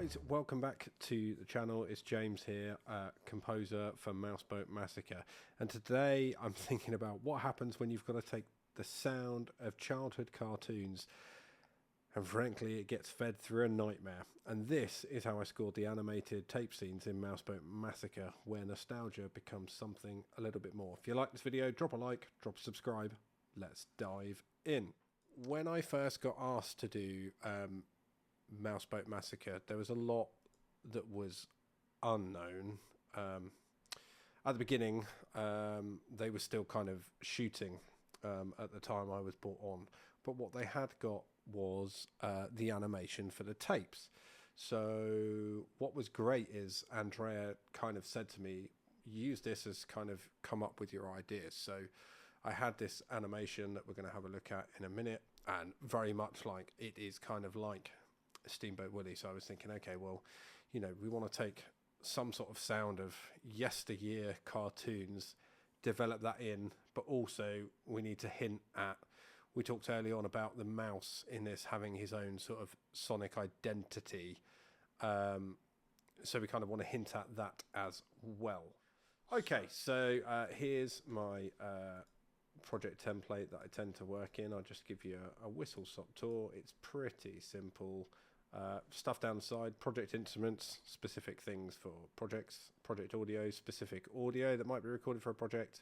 guys, welcome back to the channel. It's James here, composer for Mouseboat Massacre, and today I'm thinking about what happens when you've got to take the sound of childhood cartoons and frankly it gets fed through a nightmare. And this is how I scored the animated tape scenes in Mouseboat Massacre, where nostalgia becomes something a little bit more. If you like this video, drop a like, drop a subscribe. Let's dive in. When I first got asked to do Mouseboat Massacre, there was a lot that was unknown. At the beginning, they were still kind of shooting at the time I was brought on, but what they had got was the animation for the tapes. So what was great is Andrea kind of said to me, use this as kind of come up with your ideas. So I had this animation that we're going to have a look at in a minute, and very much like it is kind of like Steamboat Willie. So I was thinking, okay, well, you know, we want to take some sort of sound of yesteryear cartoons, develop that in, but also we need to hint at, we talked early on about the mouse in this having his own sort of sonic identity. So we kind of want to hint at that as well. Okay, so here's my project template that I tend to work in. I'll just give you a whistle-stop tour. It's pretty simple. Stuff down the side, project instruments, specific things for projects, project audio, specific audio that might be recorded for a project,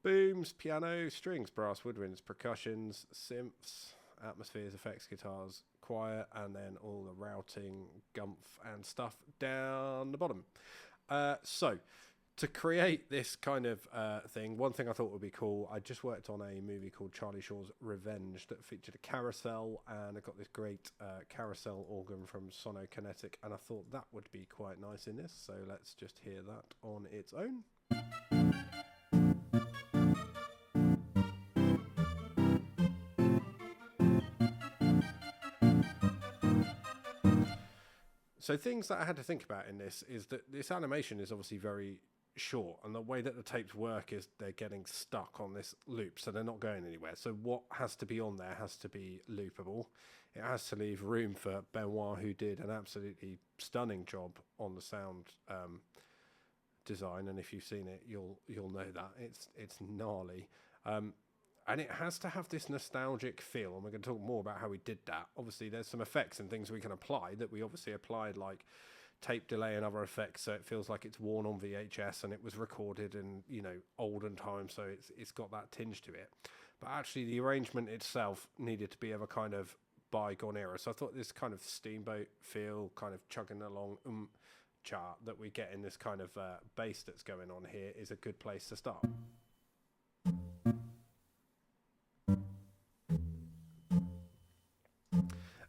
booms, piano, strings, brass, woodwinds, percussions, synths, atmospheres, effects, guitars, choir, and then all the routing, gumph, and stuff down the bottom. So to create this kind of thing, one thing I thought would be cool, I just worked on a movie called Charlie Shaw's Revenge that featured a carousel, and I got this great carousel organ from Sonokinetic, and I thought that would be quite nice in this, so let's just hear that on its own. So things that I had to think about in this is that this animation is obviously very short, and the way that the tapes work is they're getting stuck on this loop, so they're not going anywhere. So what has to be on there has to be loopable. It has to leave room for Benoit, who did an absolutely stunning job on the sound design, and if you've seen it, you'll know that it's gnarly. And it has to have this nostalgic feel, and we're going to talk more about how we did that. Obviously, there's some effects and things we can apply that we obviously applied, like tape delay and other effects, so it feels like it's worn on VHS and it was recorded in, you know, olden times, so it's got that tinge to it. But actually, the arrangement itself needed to be of a kind of bygone era. So I thought this kind of steamboat feel, kind of chugging along chart that we get in this kind of bass that's going on here is a good place to start.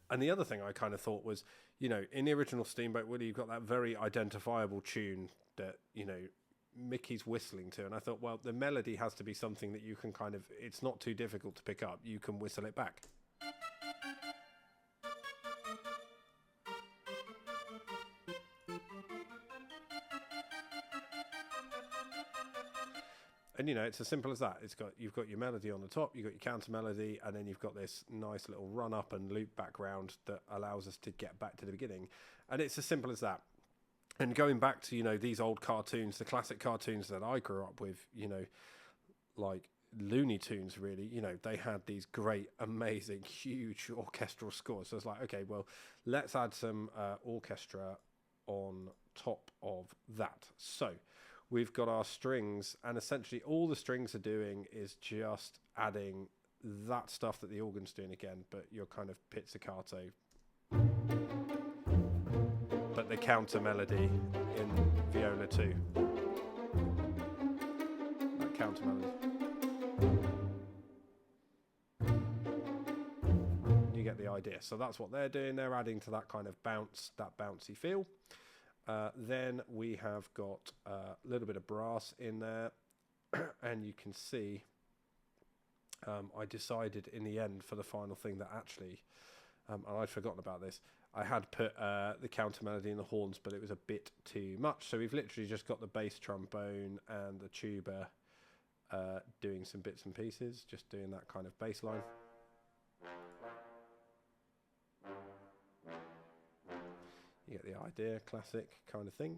And the other thing I kind of thought was, you know, in the original Steamboat Willie, you've got that very identifiable tune that, you know, Mickey's whistling to. And I thought, well, the melody has to be something that you can kind of, it's not too difficult to pick up. You can whistle it back. And, you know, it's as simple as that. You've got your melody on the top, you've got your counter melody, and then you've got this nice little run up and loop background that allows us to get back to the beginning. And it's as simple as that. And going back to, you know, these old cartoons, the classic cartoons that I grew up with, you know, like Looney Tunes, really, you know, they had these great, amazing, huge orchestral scores. So it's like, okay, well, let's add some orchestra on top of that. So we've got our strings, and essentially all the strings are doing is just adding that stuff that the organ's doing again, but your kind of pizzicato, but the counter melody in viola too. That counter melody. You get the idea. So that's what they're doing. They're adding to that kind of bounce, that bouncy feel. Then we have got a little bit of brass in there, and you can see I decided in the end for the final thing that actually, and I'd forgotten about this, I had put the counter melody in the horns, but it was a bit too much. So we've literally just got the bass trombone and the tuba doing some bits and pieces, just doing that kind of bass line. You get the idea, classic kind of thing.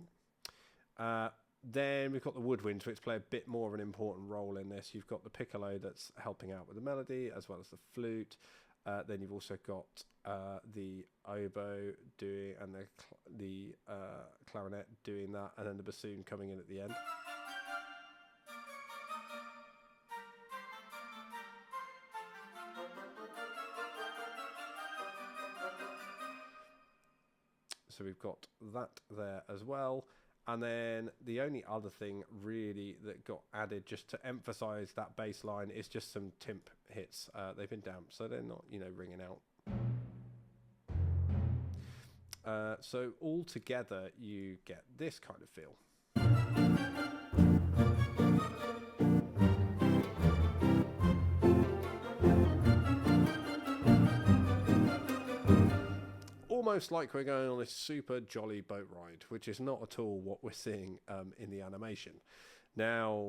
Then we've got the woodwinds, which play a bit more of an important role in this. You've got the piccolo that's helping out with the melody, as well as the flute. Then you've also got the oboe doing, and the clarinet doing that, and then the bassoon coming in at the end. So we've got that there as well. And then the only other thing really that got added just to emphasize that bass line is just some timp hits. They've been damped, so they're not, you know, ringing out. So all together you get this kind of feel. Almost like we're going on this super jolly boat ride, which is not at all what we're seeing in the animation. Now,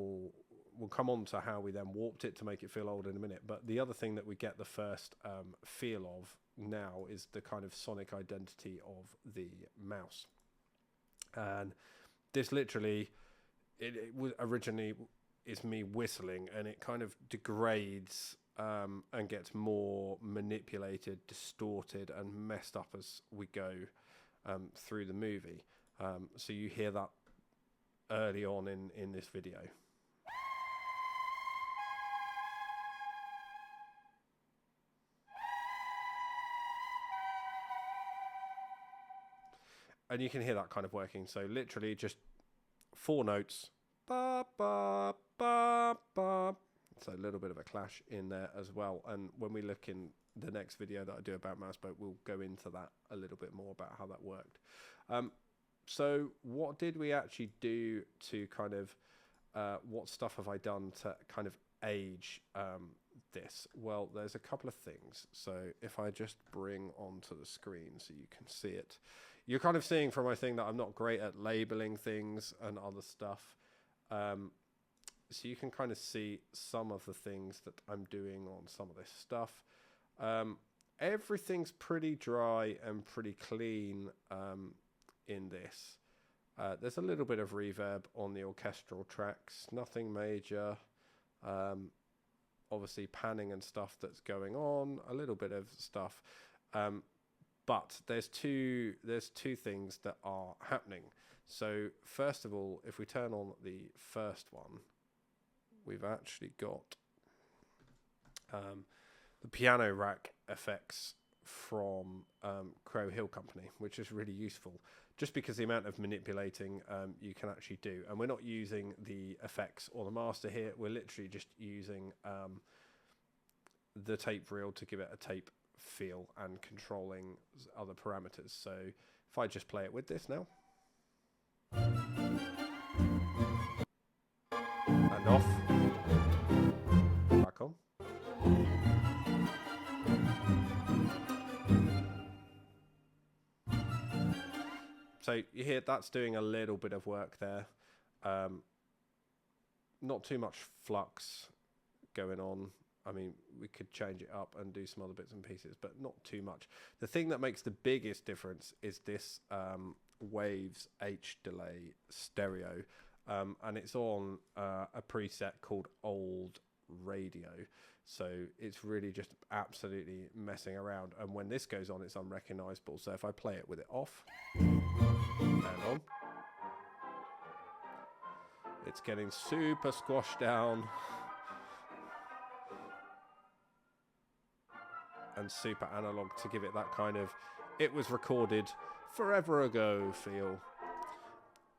we'll come on to how we then warped it to make it feel old in a minute, but the other thing that we get the first feel of now is the kind of sonic identity of the mouse. And this literally, it was originally is me whistling, and it kind of degrades and gets more manipulated, distorted, and messed up as we go through the movie. So you hear that early on in this video. And you can hear that kind of working. So literally just 4 notes. Ba, ba, ba, ba. So a little bit of a clash in there as well. And when we look in the next video that I do about Mouseboat, we'll go into that a little bit more about how that worked. So what did we actually do to kind of, what stuff have I done to kind of age this? Well, there's a couple of things. So if I just bring onto the screen so you can see it, you're kind of seeing from my thing that I'm not great at labeling things and other stuff. So you can kind of see some of the things that I'm doing on some of this stuff. Everything's pretty dry and pretty clean in this. There's a little bit of reverb on the orchestral tracks, nothing major. Obviously panning and stuff that's going on, a little bit of stuff. But there's two things that are happening. So first of all, if we turn on the first one, we've actually got the piano rack effects from Crow Hill Company, which is really useful, just because the amount of manipulating you can actually do. And we're not using the effects or the master here. We're literally just using the tape reel to give it a tape feel and controlling other parameters. So if I just play it with this now. And off. Back on. So you hear that's doing a little bit of work there. Not too much flux going on. I mean, we could change it up and do some other bits and pieces, but not too much. The thing that makes the biggest difference is this Waves H delay stereo. And it's on a preset called Old Radio. So it's really just absolutely messing around. And when this goes on, it's unrecognizable. So if I play it with it off and on, it's getting super squashed down and super analog to give it that kind of, it was recorded forever ago feel.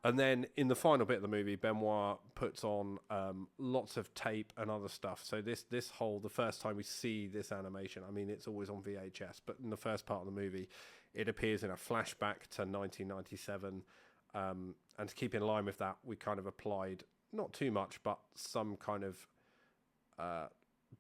And then in the final bit of the movie, Benoit puts on lots of tape and other stuff. So this whole, the first time we see this animation, I mean, it's always on VHS, but in the first part of the movie, it appears in a flashback to 1997. And to keep in line with that, we kind of applied, not too much, but some kind of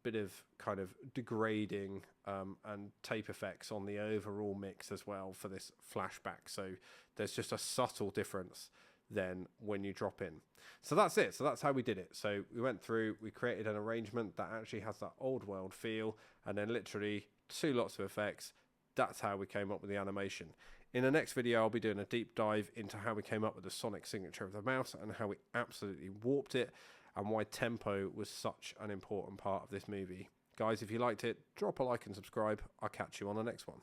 bit of kind of degrading and tape effects on the overall mix as well for this flashback. So there's just a subtle difference then when you drop in. So that's it. So that's how we did it. So we went through, we created an arrangement that actually has that old world feel, and then literally 2 lots of effects. That's how we came up with the animation. In the next video, I'll be doing a deep dive into how we came up with the sonic signature of the mouse and how we absolutely warped it, and why tempo was such an important part of this movie. Guys, if you liked it, drop a like and subscribe. I'll catch you on the next one.